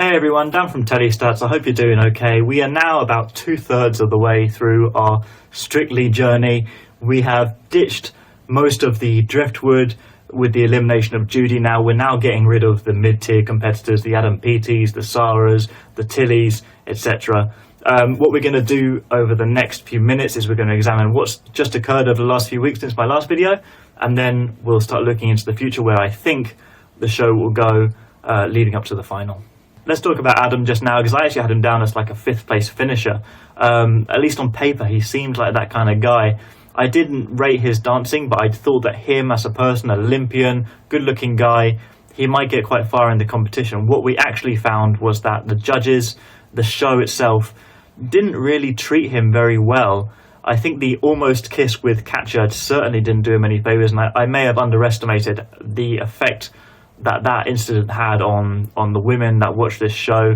Hey everyone, Dan from Telestats. I hope you're doing okay. We are now about 2/3 of the way through our Strictly journey. We have ditched most of the driftwood with the elimination of Judy. Now we're getting rid of the mid-tier competitors, the Adam Peaties, the Saras, the Tillys, etc. What we're going to do over the next few minutes is we're going to examine what's just occurred over the last few weeks since my last video, and then we'll start looking into the future where I think the show will go leading up to the final. Let's talk about Adam just now, because I actually had him down as like a 5th place finisher. At least on paper, he seems like that kind of guy. I didn't rate his dancing, but I thought that him as a person, Olympian, good-looking guy, he might get quite far in the competition. What we actually found was that the judges, the show itself, didn't really treat him very well. I think the almost kiss with Katja certainly didn't do him any favours, and I may have underestimated the effect that incident had on the women that watch this show.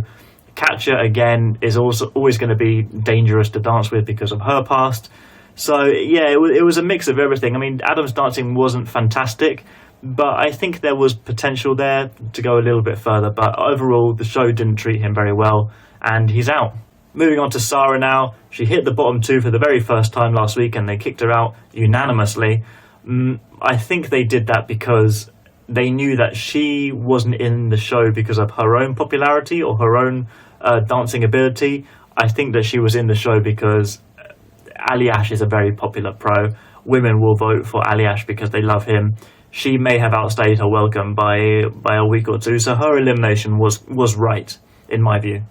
Katja, again, is also always going to be dangerous to dance with because of her past. So, yeah, it was a mix of everything. I mean, Adam's dancing wasn't fantastic, but I think there was potential there to go a little bit further. But overall, the show didn't treat him very well, and he's out. Moving on to Sara now. She hit the bottom 2 for the very first time last week, and they kicked her out unanimously. I think they did that because they knew that she wasn't in the show because of her own popularity or her own dancing ability. I think that she was in the show because Aliash is a very popular pro. Women will vote for Aliash because they love him. She may have outstayed her welcome by a week or two, so her elimination was right, in my view.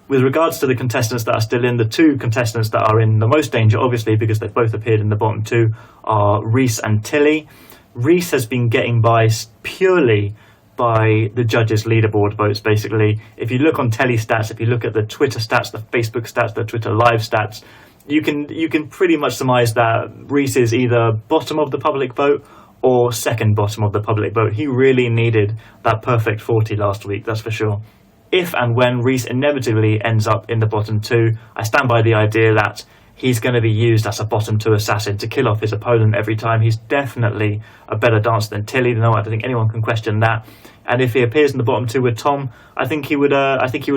With regards to the contestants that are still in, the 2 contestants that are in the most danger, obviously, because they've both appeared in the bottom 2, are Reese and Tilly. Reese has been getting by purely by the judges' leaderboard votes, basically. If you look on Telestats, if you look at the Twitter stats, the Facebook stats, the Twitter live stats, you can pretty much surmise that Reese is either bottom of the public vote or second bottom of the public vote. He really needed that perfect 40 last week, that's for sure. If and when Reese inevitably ends up in the bottom 2, I stand by the idea that he's going to be used as a bottom 2 assassin to kill off his opponent every time. He's definitely a better dancer than Tilly. No, I don't think anyone can question that. And if he appears in the bottom 2 with Tom, I think he would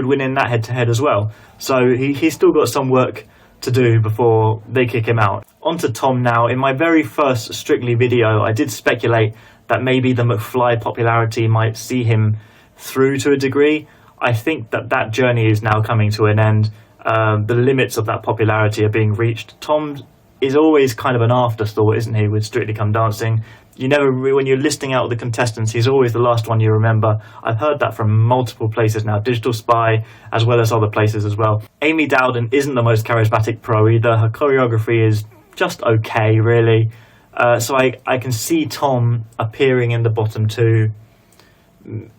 win in that head-to-head as well. So he's still got some work to do before they kick him out. On to Tom now. In my very first Strictly video, I did speculate that maybe the McFly popularity might see him through to a degree. I think that journey is now coming to an end. The limits of that popularity are being reached. Tom is always kind of an afterthought, isn't he, with Strictly Come Dancing? You never, when you're listing out the contestants, he's always the last one you remember. I've heard that from multiple places now, Digital Spy, as well as other places as well. Amy Dowden isn't the most charismatic pro either. Her choreography is just okay, really. So I can see Tom appearing in the bottom 2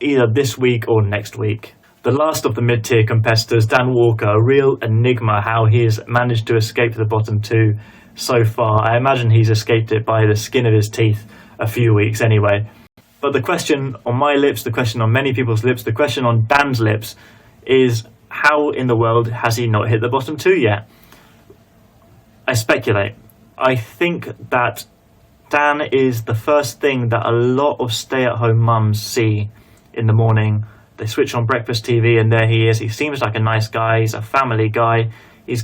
either this week or next week. The last of the mid-tier competitors, Dan Walker, a real enigma how he has managed to escape the bottom 2 so far. I imagine he's escaped it by the skin of his teeth a few weeks anyway. But the question on my lips, the question on many people's lips, the question on Dan's lips is, how in the world has he not hit the bottom 2 yet? I speculate. I think that Dan is the first thing that a lot of stay-at-home mums see in the morning. They switch on breakfast TV and there he is. He seems like a nice guy. He's a family guy. He's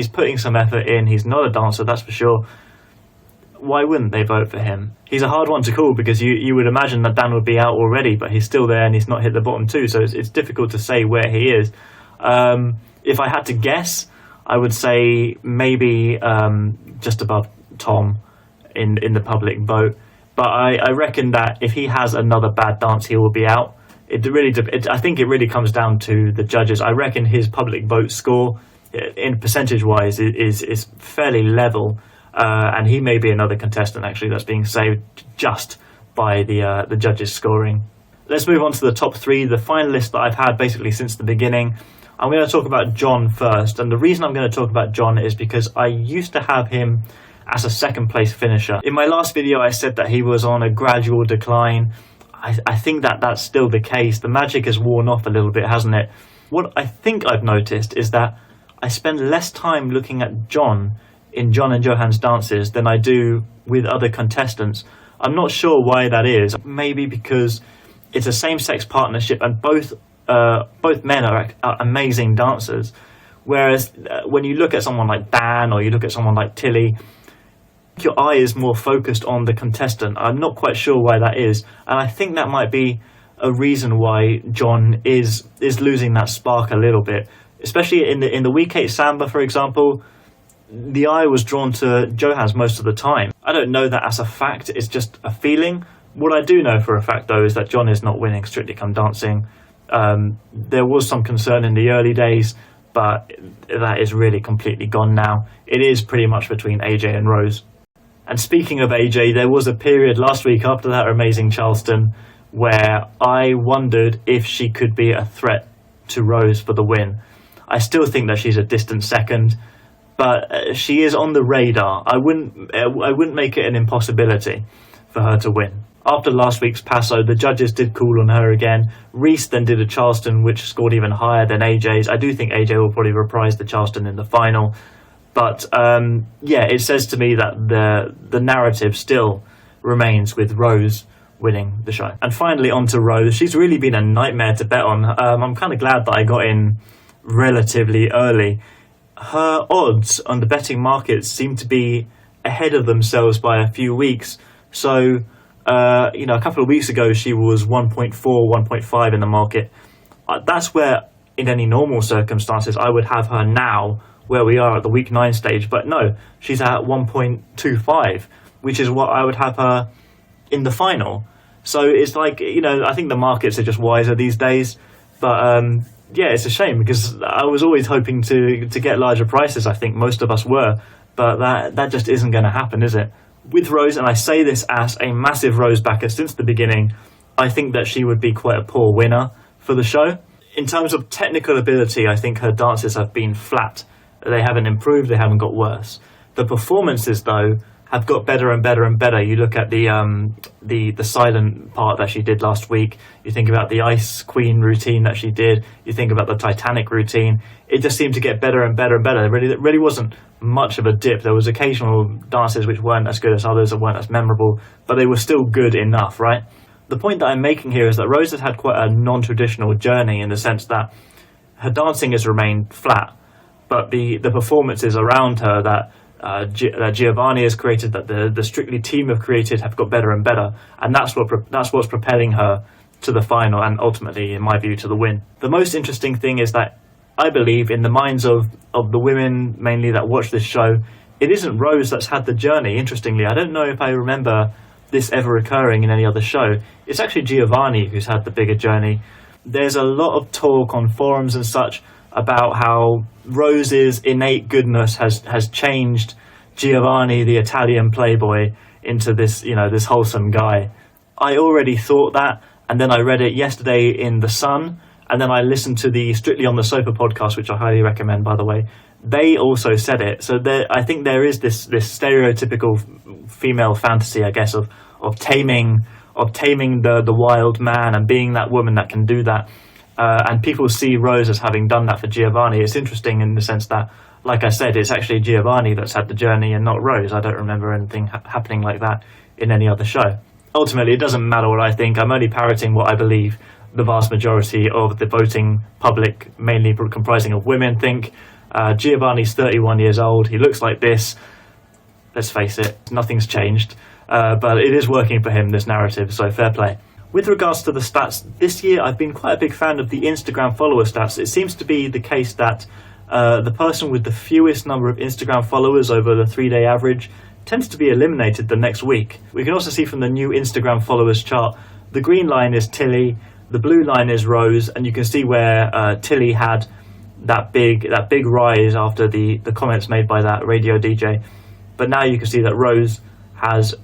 putting some effort in. He's not a dancer, that's for sure. Why wouldn't they vote for him? He's a hard one to call because you would imagine that Dan would be out already, but he's still there and he's not hit the bottom 2, so it's difficult to say where he is. If I had to guess, I would say maybe just above Tom in the public vote. But I reckon that if he has another bad dance, he will be out. I think it really comes down to the judges. I reckon his public vote score, in percentage-wise, is fairly level, and he may be another contestant actually that's being saved just by the judges' scoring. Let's move on to the top 3, the finalists that I've had basically since the beginning. I'm going to talk about John first, and the reason I'm going to talk about John is because I used to have him as a second-place finisher. In my last video, I said that he was on a gradual decline. I think that's still the case. The magic has worn off a little bit, hasn't it? What I think I've noticed is that I spend less time looking at John in John and Johan's dances than I do with other contestants. I'm not sure why that is. Maybe because it's a same-sex partnership and both both men are amazing dancers. Whereas when you look at someone like Dan or you look at someone like Tilly, your eye is more focused on the contestant. I'm not quite sure why that is, and I think that might be a reason why John is losing that spark a little bit, especially in the week 8 samba, for example. The eye was drawn to Johans most of the time. I don't know that as a fact, it's just a feeling. What I do know for a fact, though, is that John is not winning Strictly Come Dancing. There was some concern in the early days, but that is really completely gone now. It is pretty much between AJ and Rose. And speaking of AJ, there was a period last week after that amazing Charleston where I wondered if she could be a threat to Rose for the win. I still think that she's a distant second, but she is on the radar. I wouldn't make it an impossibility for her to win. After last week's Paso, the judges did call on her again. Reese then did a Charleston which scored even higher than AJ's. I do think AJ will probably reprise the Charleston in the final. But it says to me that the narrative still remains with Rose winning the show. And finally on to Rose. She's really been a nightmare to bet on. I'm kind of glad that I got in relatively early. Her odds on the betting markets seem to be ahead of themselves by a few weeks. So, a couple of weeks ago she was 1.4, 1.5 in the market. That's where, in any normal circumstances, I would have her now, where we are at the week 9 stage. But no, she's at 1.25, which is what I would have her in the final. So it's like, I think the markets are just wiser these days. But it's a shame because I was always hoping to get larger prices. I think most of us were, but that just isn't going to happen, is it? With Rose, and I say this as a massive Rose backer since the beginning, I think that she would be quite a poor winner for the show. In terms of technical ability, I think her dances have been flat. They haven't improved, they haven't got worse. The performances, though, have got better and better and better. You look at the silent part that she did last week. You think about the Ice Queen routine that she did. You think about the Titanic routine. It just seemed to get better and better and better. It really wasn't much of a dip. There was occasional dances which weren't as good as others and weren't as memorable, but they were still good enough, right? The point that I'm making here is that Rose has had quite a non-traditional journey in the sense that her dancing has remained flat, but the performances around her that Giovanni has created, that the Strictly team have created, have got better and better, and that's what's propelling her to the final and ultimately, in my view, to the win. The most interesting thing is that I believe in the minds of the women mainly that watch this show, it isn't Rose that's had the journey. Interestingly, I don't know if I remember this ever occurring in any other show. It's actually Giovanni who's had the bigger journey. There's a lot of talk on forums and such about how Rose's innate goodness has changed Giovanni, the Italian playboy, into this wholesome guy. I already thought that, and then I read it yesterday in The Sun, and then I listened to the Strictly on the Sofa podcast, which I highly recommend, by the way. They also said it. So I think there is this stereotypical female fantasy, I guess, of taming the wild man and being that woman that can do that. And people see Rose as having done that for Giovanni. It's interesting in the sense that, like I said, it's actually Giovanni that's had the journey and not Rose. I don't remember anything happening like that in any other show. Ultimately, it doesn't matter what I think. I'm only parroting what I believe the vast majority of the voting public, mainly comprising of women, think. Giovanni's 31 years old. He looks like this. Let's face it, nothing's changed. But it is working for him, this narrative, so fair play. With regards to the stats, this year I've been quite a big fan of the Instagram follower stats. It seems to be the case that the person with the fewest number of Instagram followers over the 3-day average tends to be eliminated the next week. We can also see from the new Instagram followers chart, the green line is Tilly, the blue line is Rose, and you can see where Tilly had that big rise after the comments made by that radio DJ. But now you can see that Rose has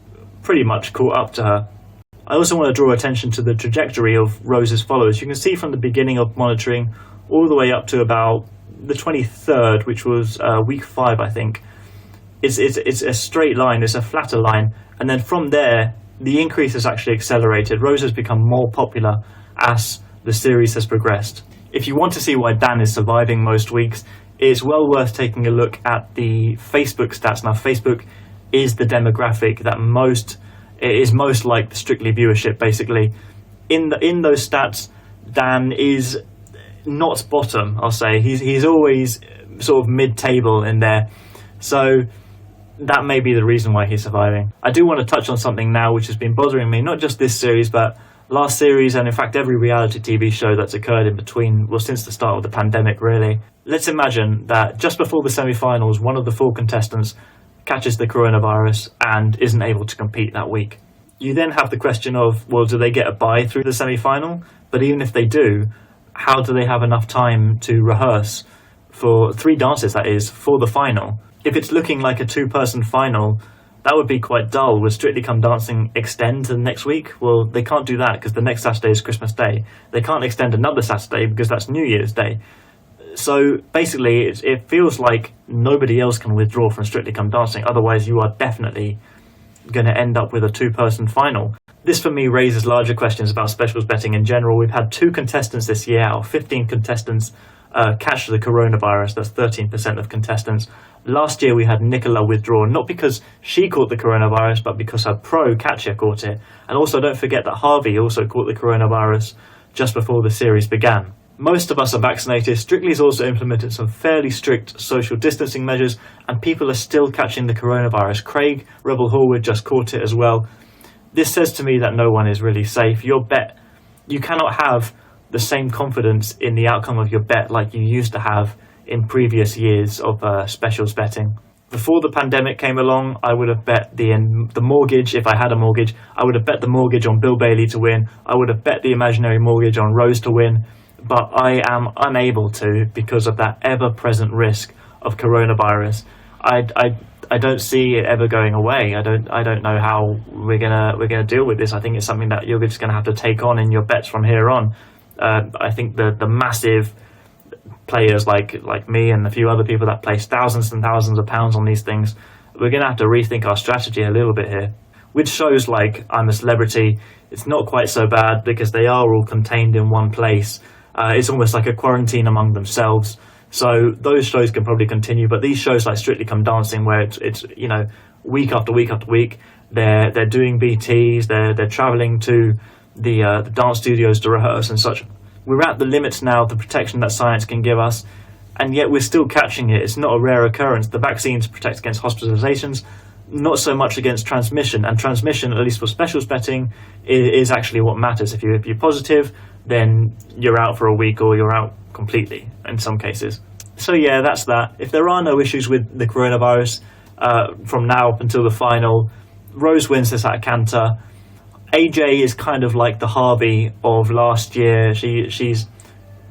pretty much caught up to her. I also want to draw attention to the trajectory of Rose's followers. You can see from the beginning of monitoring all the way up to about the 23rd, which was week 5, I think. It's a straight line, it's a flatter line, and then from there the increase has actually accelerated. Rose has become more popular as the series has progressed. If you want to see why Dan is surviving most weeks, it's well worth taking a look at the Facebook stats. Now, Facebook is the demographic that is most like the Strictly viewership, basically. In those stats, Dan is not bottom, I'll say. He's always sort of mid-table in there. So that may be the reason why he's surviving. I do want to touch on something now which has been bothering me, not just this series, but last series, and in fact every reality TV show that's occurred in between, well, since the start of the pandemic, really. Let's imagine that just before the semi-finals, one of the 4 contestants catches the coronavirus and isn't able to compete that week. You then have the question of, well, do they get a bye through the semi-final? But even if they do, how do they have enough time to rehearse for 3 dances, that is, for the final? If it's looking like a 2-person final, that would be quite dull. Would Strictly Come Dancing extend to the next week? Well, they can't do that because the next Saturday is Christmas Day. They can't extend another Saturday because that's New Year's Day. So basically, it feels like nobody else can withdraw from Strictly Come Dancing. Otherwise, you are definitely going to end up with a 2-person final. This, for me, raises larger questions about specials betting in general. We've had 2 contestants this year out of 15 contestants catch the coronavirus. That's 13% of contestants. Last year we had Nicola withdraw, not because she caught the coronavirus, but because her pro catcher caught it. And also don't forget that Harvey also caught the coronavirus just before the series began. Most of us are vaccinated. Strictly's also implemented some fairly strict social distancing measures, and people are still catching the coronavirus. Craig Rebel Horwood just caught it as well. This says to me that no one is really safe. Your bet, you cannot have the same confidence in the outcome of your bet like you used to have in previous years of specials betting. Before the pandemic came along, I would have bet the mortgage, if I had a mortgage. I would have bet the mortgage on Bill Bailey to win. I would have bet the imaginary mortgage on Rose to win. But I am unable to because of that ever-present risk of coronavirus. I don't see it ever going away. I don't know how we're gonna deal with this. I think it's something that you're just gonna have to take on in your bets from here on. I think the massive players like me and a few other people that place thousands and thousands of pounds on these things, we're going to have to rethink our strategy a little bit here. With shows like I'm a Celebrity, it's not quite so bad because they are all contained in one place. It's almost like a quarantine among themselves. So those shows can probably continue, but these shows like Strictly Come Dancing, where it's week after week after week, they're doing BTs, they're traveling to the dance studios to rehearse and such. We're at the limits now of the protection that science can give us, and yet we're still catching it. It's not a rare occurrence. The vaccines protect against hospitalizations, not so much against transmission. And transmission, at least for specials betting, is actually what matters. If you're positive, then you're out for a week or you're out completely in some cases. So yeah, that's that. If there are no issues with the coronavirus from now up until the final, Rose wins this at a canter. AJ is kind of like the Harvey of last year. She's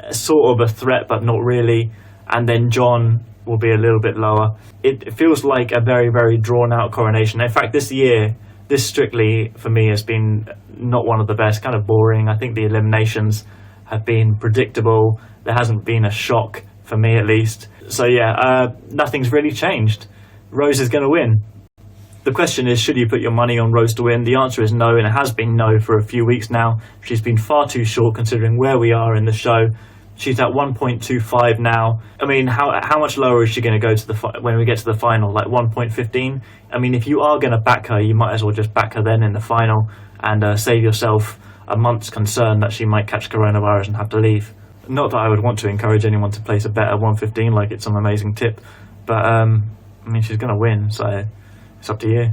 sort of a threat, but not really. And then John will be a little bit lower. It feels like a very, very drawn-out coronation. In fact, this year, this Strictly, for me, has been not one of the best, kind of boring. I think the eliminations have been predictable. There hasn't been a shock, for me at least. So yeah, nothing's really changed. Rose is going to win. The question is, should you put your money on Rose to win? The answer is no, and it has been no for a few weeks now. She's been far too short considering where we are in the show. She's at 1.25 now. I mean, how much lower is she going to go to when we get to the final? Like 1.15? I mean, if you are going to back her, you might as well just back her then in the final and save yourself a month's concern that she might catch coronavirus and have to leave. Not that I would want to encourage anyone to place a bet at 1.15 like it's some amazing tip, but I mean, she's going to win, so it's up to you.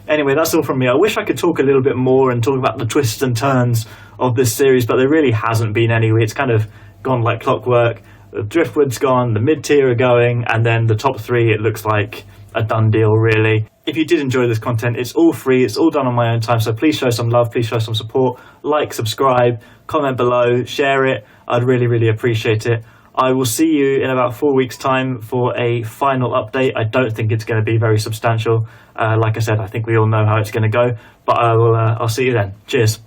Anyway, that's all from me. I wish I could talk a little bit more and talk about the twists and turns of this series, but there really hasn't been any. It's kind of gone like clockwork. The Driftwood's gone, the mid-tier are going, and then the top 3, it looks like a done deal, really. If you did enjoy this content, it's all free, it's all done on my own time, so please show some love, please show some support, like, subscribe, comment below, share it. I'd really, really appreciate it. I will see you in about 4 weeks' time for a final update. I don't think it's going to be very substantial. Like I said, I think we all know how it's going to go, but I'll see you then. Cheers.